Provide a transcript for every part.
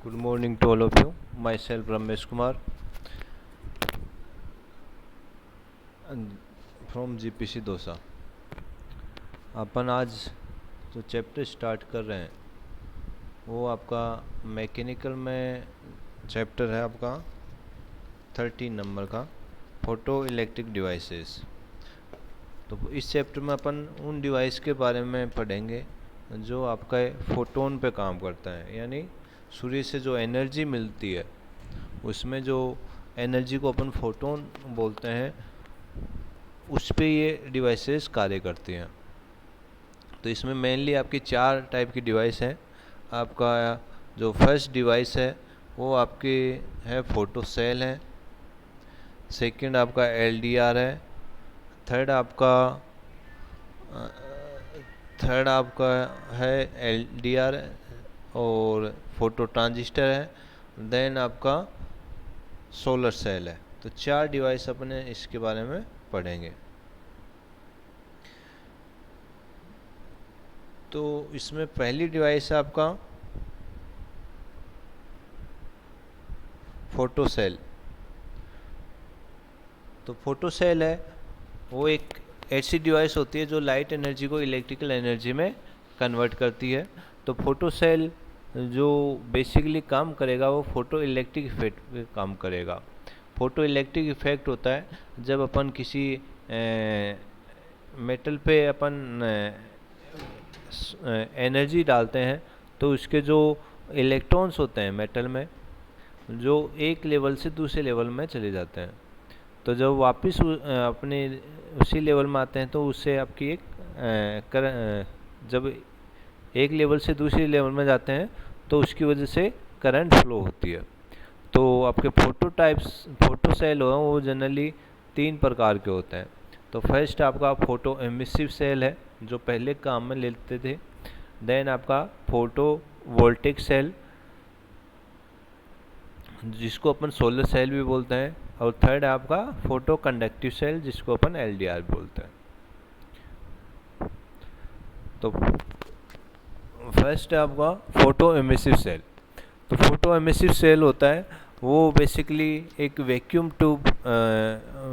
Good morning to all of you. Myself Ramesh Kumar and from GPC dosa. अपन आज जो chapter start कर रहे हैं वो आपका मैकेनिकल में चैप्टर है आपका 13 नंबर का, फोटो इलेक्ट्रिक डिवाइसेस। तो इस चैप्टर में अपन उन डिवाइस के बारे में पढ़ेंगे जो आपका फोटोन पे काम करता है, यानी सूर्य से जो एनर्जी मिलती है उसमें जो एनर्जी को अपन फोटोन बोलते हैं, उस पे ये डिवाइसेस कार्य करती हैं। तो इसमें मेनली आपकी 4 टाइप की डिवाइस हैं। आपका जो फर्स्ट डिवाइस है वो आपके है फोटो सेल है, सेकंड आपका एलडीआर है, थर्ड आपका है एलडीआर और फोटो ट्रांजिस्टर है, देन आपका सोलर सेल है। तो 4 डिवाइस अपने इसके बारे में पढ़ेंगे। तो इसमें पहली डिवाइस है आपका फोटो सेल। तो फोटो सेल है वो एक ऐसी डिवाइस होती है जो लाइट एनर्जी को इलेक्ट्रिकल एनर्जी में कन्वर्ट करती है। तो फोटो सेल जो बेसिकली काम करेगा वो फोटो इलेक्ट्रिक इफेक्ट पे काम करेगा। फोटो इलेक्ट्रिक इफेक्ट होता है जब अपन किसी मेटल पे अपन एनर्जी डालते हैं तो उसके जो इलेक्ट्रॉन्स होते हैं मेटल में, जो एक लेवल से दूसरे लेवल में चले जाते हैं। तो जब वापस अपने उसी लेवल में आते हैं तो उससे आपकी जब एक लेवल से दूसरे लेवल में जाते हैं तो उसकी वजह से करंट फ्लो होती है। तो आपके फोटो सेल हो वो जनरली 3 प्रकार के होते हैं। तो फर्स्ट आपका फोटो एमिसिव सेल है जो पहले काम में लेते थे, देन आपका फोटो वोल्टिक सेल जिसको अपन सोलर सेल भी बोलते हैं, और थर्ड आपका फोटो कंडक्टिव सेल जिसको अपन एलडीआर बोलते हैं। तो फर्स्ट है आपका फोटो एमिसिव सेल। तो फोटो एमिसिव सेल होता है वो बेसिकली एक वैक्यूम ट्यूब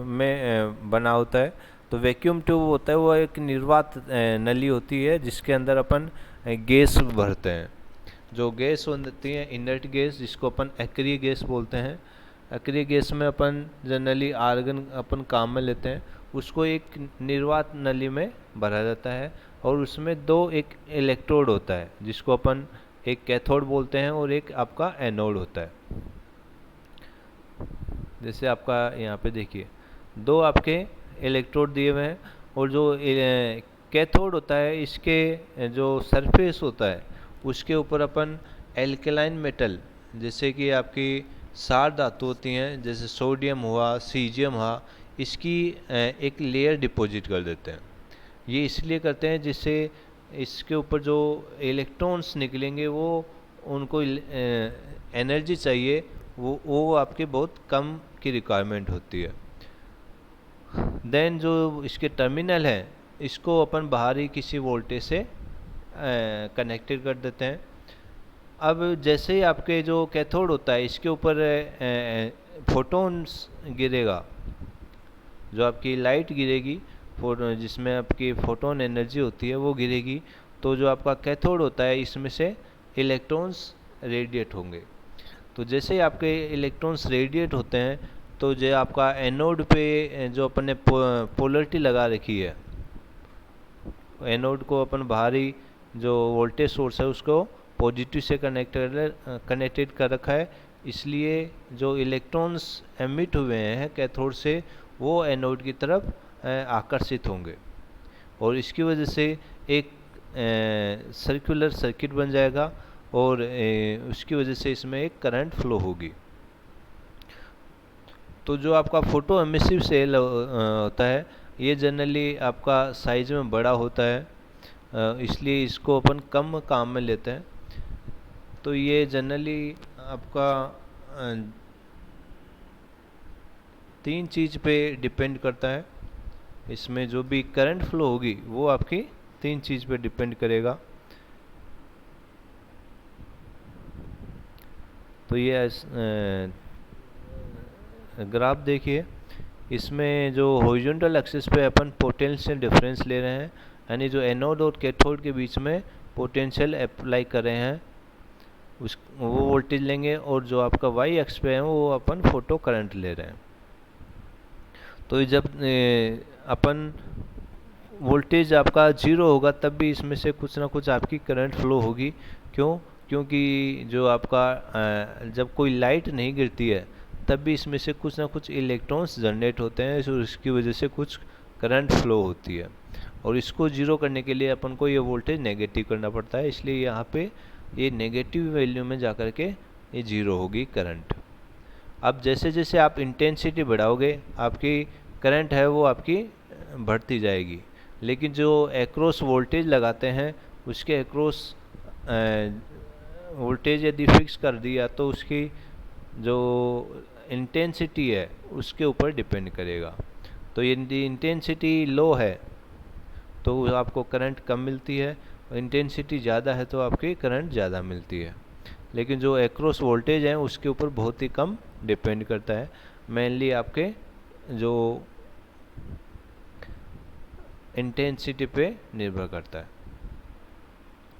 में बना होता है। तो वैक्यूम ट्यूब होता है वो एक निर्वात नली होती है जिसके अंदर अपन गैस भरते हैं। जो गैस होती है इनर्ट गैस जिसको अपन एक्रिय गैस बोलते हैं। एक्रिय गैस में अपन जनरली आर्गन अपन काम में लेते हैं, उसको एक निर्वात नली में भरा जाता है और उसमें एक इलेक्ट्रोड होता है जिसको अपन एक कैथोड बोलते हैं और एक आपका एनोड होता है। जैसे आपका यहाँ पे देखिए 2 आपके इलेक्ट्रोड दिए हुए हैं और जो कैथोड होता है इसके जो सरफेस होता है उसके ऊपर अपन एल्केलाइन मेटल जैसे कि आपकी क्षार धातु होती हैं, जैसे सोडियम हुआ, सीजियम हुआ, इसकी एक लेयर डिपॉजिट कर देते हैं। ये इसलिए करते हैं जिससे इसके ऊपर जो इलेक्ट्रॉन्स निकलेंगे वो उनको एनर्जी चाहिए वो आपके बहुत कम की रिक्वायरमेंट होती है। देन जो इसके टर्मिनल हैं इसको अपन बाहरी किसी वोल्टेज से कनेक्टेड कर देते हैं। अब जैसे ही आपके जो कैथोड होता है इसके ऊपर फोटोन्स गिरेगा, जो आपकी लाइट गिरेगी जिसमें आपकी फोटोन एनर्जी होती है वो गिरेगी, तो जो आपका कैथोड होता है इसमें से इलेक्ट्रॉन्स रेडिएट होंगे। तो जैसे ही आपके इलेक्ट्रॉन्स रेडिएट होते हैं तो जो आपका एनोड पे जो अपन ने पोलरिटी लगा रखी है, एनोड को अपन बाहरी जो वोल्टेज सोर्स है उसको पॉजिटिव से कनेक्टेड कर रखा है, इसलिए जो इलेक्ट्रॉन्स एमिट हुए हैं कैथोड से वो एनोड की तरफ आकर्षित होंगे और इसकी वजह से एक सर्कुलर सर्किट बन जाएगा और उसकी वजह से इसमें एक करंट फ्लो होगी। तो जो आपका फोटो एमिसिव सेल होता है ये जनरली आपका साइज में बड़ा होता है, इसलिए इसको अपन कम काम में लेते हैं। तो ये जनरली आपका 3 चीज़ पे डिपेंड करता है। इसमें जो भी करंट फ्लो होगी वो आपकी 3 चीज़ पे डिपेंड करेगा। तो ये ग्राफ देखिए, इसमें जो हॉरिजॉन्टल एक्सिस पे अपन पोटेंशियल डिफरेंस ले रहे हैं, यानी जो एनोड और कैथोड के बीच में पोटेंशियल अप्लाई कर रहे हैं उस वो वोल्टेज लेंगे, और जो आपका वाई एक्स पे है वो अपन फोटो करंट ले रहे हैं। तो जब अपन वोल्टेज आपका जीरो होगा तब भी इसमें से कुछ ना कुछ आपकी करंट फ्लो होगी। क्यों? क्योंकि जो आपका जब कोई लाइट नहीं गिरती है तब भी इसमें से कुछ ना कुछ इलेक्ट्रॉन्स जनरेट होते हैं, तो इसकी वजह से कुछ करंट फ्लो होती है, और इसको जीरो करने के लिए अपन को ये वोल्टेज नेगेटिव करना पड़ता है, इसलिए यहाँ पे ये नेगेटिव वैल्यू में जाकर के ये जीरो होगी करंट। अब जैसे जैसे आप इंटेंसिटी बढ़ाओगे आपकी करंट है वो आपकी बढ़ती जाएगी, लेकिन जो एक्रॉस वोल्टेज लगाते हैं उसके एक्रॉस वोल्टेज यदि फिक्स कर दिया तो उसकी जो इंटेंसिटी है उसके ऊपर डिपेंड करेगा। तो यदि इंटेंसिटी लो है तो आपको करंट कम मिलती है, और इंटेंसिटी ज़्यादा है तो आपकी करंट ज़्यादा मिलती है। लेकिन जो एक्रॉस वोल्टेज है उसके ऊपर बहुत ही कम डिपेंड करता है, मेनली आपके जो इंटेंसिटी पे निर्भर करता है।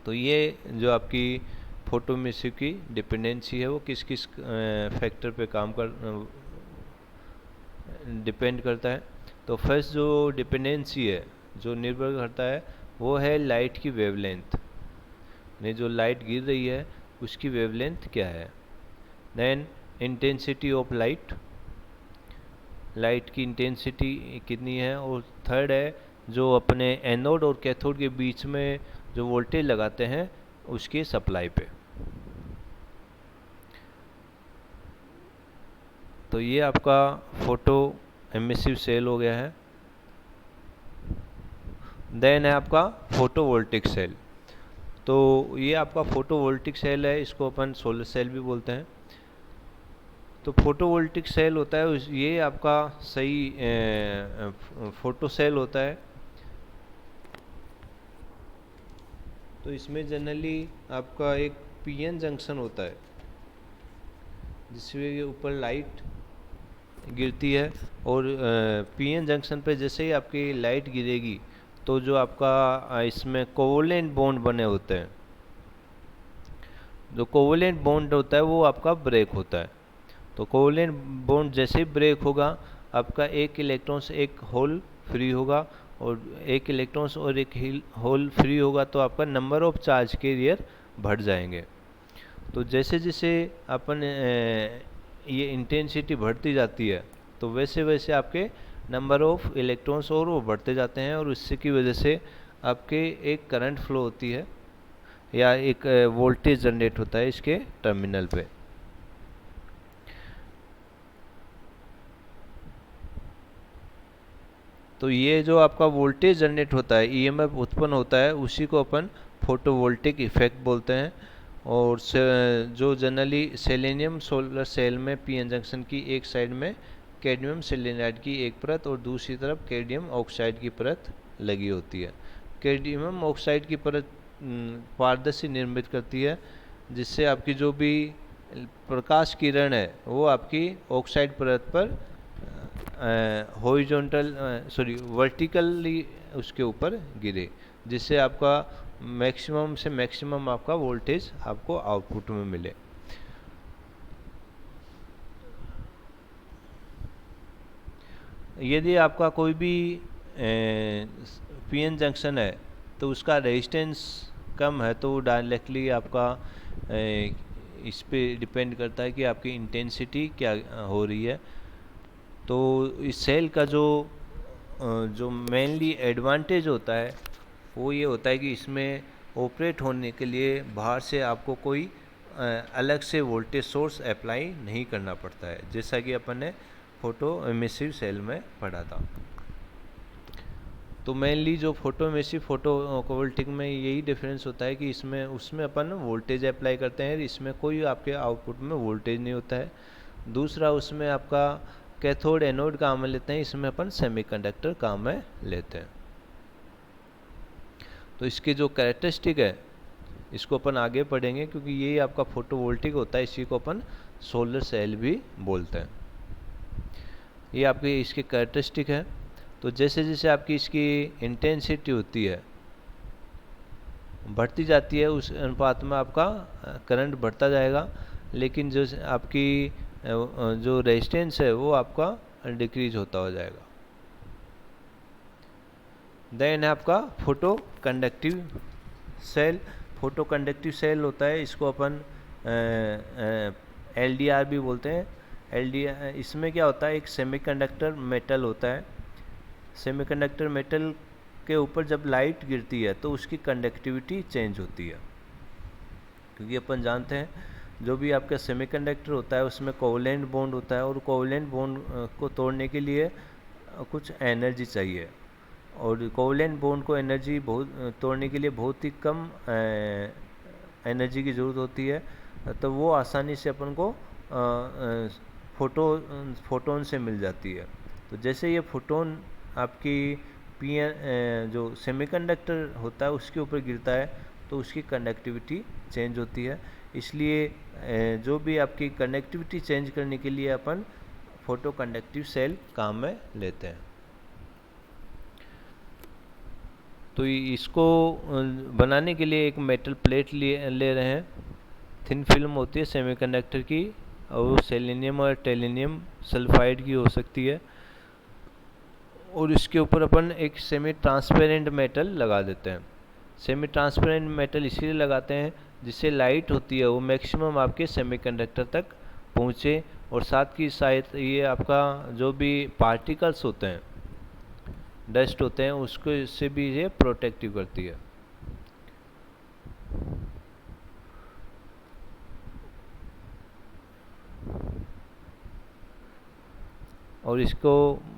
तो ये जो आपकी फोटोमेसिव की डिपेंडेंसी है वो किस किस फैक्टर पे काम कर डिपेंड करता है। तो फर्स्ट जो डिपेंडेंसी है जो निर्भर करता है वो है लाइट की वेवलेंथ, यानी जो लाइट गिर रही है उसकी वेवलेंथ क्या है। Then intensity of light, light की इंटेंसिटी कितनी है। और थर्ड है जो अपने एनोड और कैथोड के बीच में जो वोल्टेज लगाते हैं उसकी सप्लाई पे। तो ये आपका फोटो एमिसिव सेल हो गया है। देन है आपका फोटोवोल्टिक सेल। तो ये आपका फोटोवोल्टिक सेल है, इसको अपन सोलर सेल भी बोलते हैं। तो फोटोवोल्टिक सेल होता है ये आपका सही फोटो सेल होता है। तो इसमें जनरली आपका एक पीएन जंक्शन होता है जिसके ऊपर लाइट गिरती है, और पीएन जंक्शन पे जैसे ही आपकी लाइट गिरेगी तो जो आपका इसमें कोवलेंट बॉन्ड बने होते हैं, जो कोवलेंट बॉन्ड होता है वो आपका ब्रेक होता है। तो कोवलेंट बॉन्ड जैसे ही ब्रेक होगा आपका एक इलेक्ट्रॉन से एक होल फ्री होगा, और एक इलेक्ट्रॉन और एक होल फ्री होगा तो आपका नंबर ऑफ चार्ज कैरियर बढ़ जाएंगे। तो जैसे जैसे अपन ये इंटेंसिटी बढ़ती जाती है तो वैसे वैसे आपके नंबर ऑफ इलेक्ट्रॉन्स और वो बढ़ते जाते हैं, और इससे की वजह से आपके एक करंट फ्लो होती है या एक वोल्टेज जनरेट होता है इसके टर्मिनल पे। तो ये जो आपका वोल्टेज जनरेट होता है, ईएमएफ उत्पन्न होता है, उसी को अपन फोटोवोल्टिक इफेक्ट बोलते हैं। और जो जनरली सेलेनियम सोलर सेल में पीएन जंक्शन की एक साइड में कैडमियम सेलेनाइड की एक परत और दूसरी तरफ कैडमियम ऑक्साइड की परत लगी होती है। कैडमियम ऑक्साइड की परत पारदर्शी निर्मित करती है, जिससे आपकी जो भी प्रकाश किरण है वो आपकी ऑक्साइड परत पर वर्टिकली उसके ऊपर गिरे, जिससे आपका मैक्सिमम से मैक्सिमम आपका वोल्टेज आपको आउटपुट में मिले। यदि आपका कोई भी पीएन जंक्शन है तो उसका रेजिस्टेंस कम है तो डायरेक्टली आपका इस पे डिपेंड करता है कि आपकी इंटेंसिटी क्या हो रही है। तो इस सेल का जो मेनली एडवांटेज होता है वो ये होता है कि इसमें ऑपरेट होने के लिए बाहर से आपको कोई अलग से वोल्टेज सोर्स अप्लाई नहीं करना पड़ता है, जैसा कि अपन ने फोटो एमिसिव सेल में पढ़ा था। तो मेनली जो फोटो एमिसिव फोटोवोल्टिक में यही डिफरेंस होता है कि इसमें उसमें अपन वोल्टेज अप्लाई करते हैं, इसमें कोई आपके आउटपुट में वोल्टेज नहीं होता है। दूसरा उसमें आपका कैथोड एनोड काम में लेते हैं, इसमें अपन सेमीकंडक्टर काम में लेते हैं। तो इसकी जो कैरेक्टरिस्टिक है इसको अपन आगे पढ़ेंगे, क्योंकि ये आपका फोटोवोल्टिक होता है, इसी को अपन सोलर सेल भी बोलते हैं। ये आपकी इसकी कैरेक्टरिस्टिक है। तो जैसे जैसे आपकी इसकी इंटेंसिटी होती है, बढ़ती जाती है, उस अनुपात में आपका करंट बढ़ता जाएगा, लेकिन जो आपकी जो रेजिस्टेंस है वो आपका डिक्रीज होता हो जाएगा। देन है आपका photo conductive cell. Photo conductive cell होता है, इसको अपन LDR भी बोलते हैं। LDR इसमें क्या होता है, एक सेमीकंडक्टर मेटल होता है। सेमीकंडक्टर मेटल के ऊपर जब लाइट गिरती है तो उसकी कंडक्टिविटी चेंज होती है, क्योंकि अपन जानते हैं जो भी आपका सेमीकंडक्टर होता है उसमें कोवलेंट बॉन्ड होता है, और कोवलेंट बॉन्ड को तोड़ने के लिए कुछ एनर्जी चाहिए, और कोवलेंट बॉन्ड को एनर्जी तोड़ने के लिए बहुत ही कम एनर्जी की ज़रूरत होती है, तो वो आसानी से अपन को फोटोन से मिल जाती है। तो जैसे ये फोटोन आपकी जो सेमीकंडक्टर होता है उसके ऊपर गिरता है तो उसकी कंडक्टिविटी चेंज होती है। इसलिए जो भी आपकी कंडक्टिविटी चेंज करने के लिए अपन फोटो कंडक्टिव सेल काम में लेते हैं। तो इसको बनाने के लिए एक मेटल प्लेट ले रहे हैं। थिन फिल्म होती है सेमीकंडक्टर की, और वो सेलेनियम और टेलेनियम सल्फाइड की हो सकती है, और इसके ऊपर अपन एक सेमी ट्रांसपेरेंट मेटल लगा देते हैं। सेमी ट्रांसपेरेंट मेटल इसलिए लगाते हैं जिससे लाइट होती है वो मैक्सिमम आपके सेमीकंडक्टर तक पहुँचे, और साथ ही साथ ये आपका जो भी पार्टिकल्स होते हैं, डस्ट होते हैं, उसको इससे भी ये प्रोटेक्टिव करती है। और इसको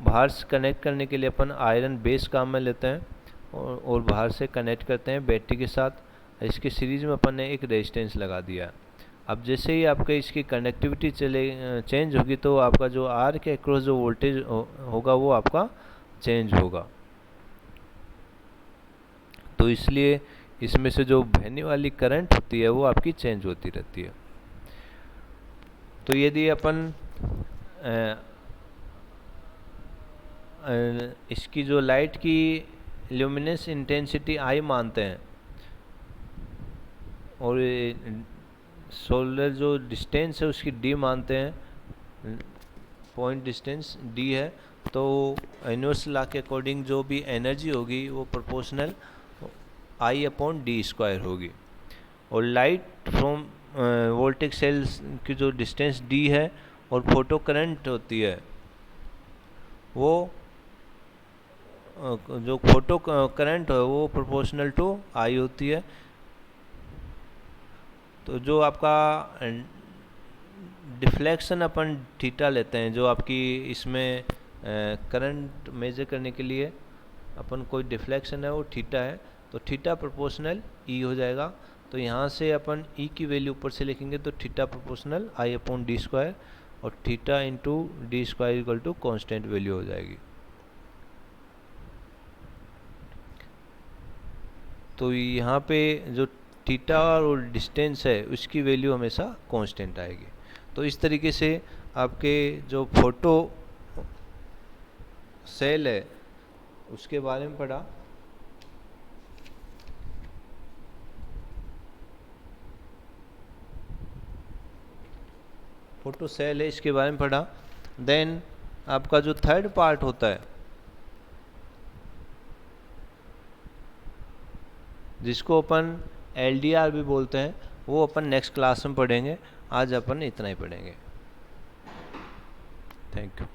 बाहर से कनेक्ट करने के लिए अपन आयरन बेस काम में लेते हैं, और बाहर से कनेक्ट करते हैं बैटरी के साथ। इसकी सीरीज में अपन ने एक रेजिस्टेंस लगा दिया। अब जैसे ही आपका इसकी कनेक्टिविटी चेंज होगी तो आपका जो आर के अक्रॉस जो वोल्टेज होगा वो आपका चेंज होगा। तो इसलिए इसमें से जो बहने वाली करंट होती है वो आपकी चेंज होती रहती है। तो यदि अपन इसकी जो लाइट की ल्यूमिनेंस इंटेंसिटी आई मानते हैं, और सोलर जो डिस्टेंस है उसकी डी मानते हैं, पॉइंट डिस्टेंस डी है, तो यूनिवर्सल लॉ के अकॉर्डिंग जो भी एनर्जी होगी वो प्रोपोर्शनल I/d² होगी। और लाइट फ्रॉम वोल्टेज सेल्स की जो डिस्टेंस डी है और फोटो करंट होती है वो जो फोटो करंट है वो प्रोपोर्शनल टू I होती है। तो जो आपका डिफ्लेक्शन अपन थीटा लेते हैं, जो आपकी इसमें करंट मेजर करने के लिए अपन कोई डिफ्लेक्शन है वो थीटा है, तो थीटा प्रोपोर्शनल E हो जाएगा। तो यहाँ से अपन E की वैल्यू ऊपर से लिखेंगे तो थीटा प्रोपोर्शनल I/d², और theta into d² equal to constant value हो जाएगी। तो यहाँ पे जो थीटा और डिस्टेंस है उसकी वैल्यू हमेशा कांस्टेंट आएगी। तो इस तरीके से आपके जो फोटो सेल है उसके बारे में पढ़ा। फोटो सेल है इसके बारे में पढ़ा। देन आपका जो थर्ड पार्ट होता है जिसको अपन LDR भी बोलते हैं, वो अपन नेक्स्ट क्लास में पढ़ेंगे। आज अपन इतना ही पढ़ेंगे। Thank you.